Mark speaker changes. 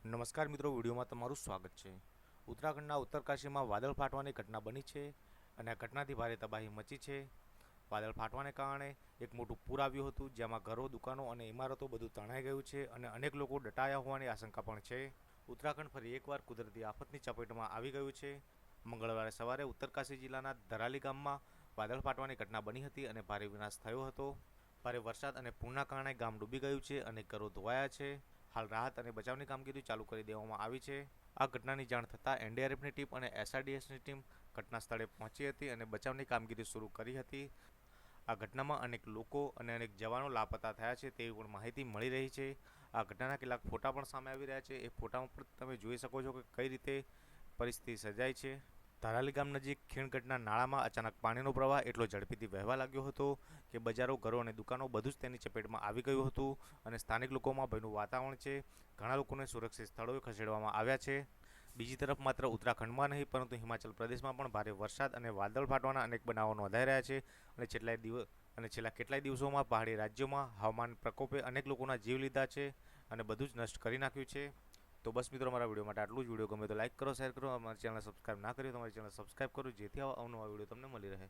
Speaker 1: નમસ્કાર મિત્રો, વિડીયોમાં તમારું સ્વાગત છે। ઉત્તરાખંડના ઉત્તરકાશીમાં વાદળ ફાટવાની ઘટના બની છે અને આ ઘટનાથી ભારે તબાહી મચી છે। વાદળ ફાટવાને કારણે એક મોટું પૂર આવ્યું હતું, જેમાં ઘરો, દુકાનો અને ઇમારતો બધું તણાઈ ગયું છે અને અનેક લોકો દટાયા હોવાની આશંકા પણ છે। ઉત્તરાખંડ ફરી એકવાર કુદરતી આફતની ચપેટમાં આવી ગયું છે। મંગળવારે સવારે ઉત્તરકાશી જિલ્લાના ધરાલી ગામમાં વાદળ ફાટવાની ઘટના બની હતી અને ભારે વિનાશ થયો હતો। ભારે વરસાદ અને પૂરના કારણે ગામ ડૂબી ગયું છે અને ઘરો ધોવાયા છે। હાલ રાહત અને બચાવની કામગીરી ચાલુ કરી દેવામાં આવી છે। આ ઘટનાની જાણ થતાં એનડીઆરએફની ટીમ અને એસઆરડીએફની ટીમ ઘટના સ્થળે પહોંચી હતી અને બચાવની કામગીરી શરૂ કરી હતી। આ ઘટનામાં અનેક લોકો અને અનેક જવાનો લાપતા થયા છે તેવી પણ માહિતી મળી રહી છે। આ ઘટનાના કેટલાક ફોટા પણ સામે આવી રહ્યા છે। એ ફોટામાં પણ તમે જોઈ શકો છો કે કઈ રીતે પરિસ્થિતિ સર્જાઈ છે। ધારાલી ગામ નજીક ખીણગઢના નાળામાં અચાનક પાણીનો પ્રવાહ એટલો ઝડપીથી વહેવા લાગ્યો હતો કે બજારો, ઘરો અને દુકાનો બધું જ તેની ચપેટમાં આવી ગયું હતું અને સ્થાનિક લોકોમાં ભયનું વાતાવરણ છે। ઘણા લોકોને સુરક્ષિત સ્થળોએ ખસેડવામાં આવ્યા છે। બીજી તરફ માત્ર ઉત્તરાખંડમાં નહીં પરંતુ હિમાચલ પ્રદેશમાં પણ ભારે વરસાદ અને વાદળ ફાટવાના અનેક બનાવો નોંધાઈ રહ્યા છે અને છેલ્લા કેટલાય દિવસોમાં પહાડી રાજ્યોમાં હવામાન પ્રકોપે અનેક લોકોના જીવ લીધા છે અને બધું જ નષ્ટ કરી નાખ્યું છે। તો બસ મિત્રો, અમારા વિડીયો માટે આટલું જ। વિડીયો ગમે તો લાઈક કરો, શેર કરો, અમારી ચેનલ સબસ્ક્રાઈબ ના કરી તો અમારી ચેનલ સબસ્ક્રાઈબ કરો, જેથી આવા અવનવા વિડીયો તમને મળી રહે।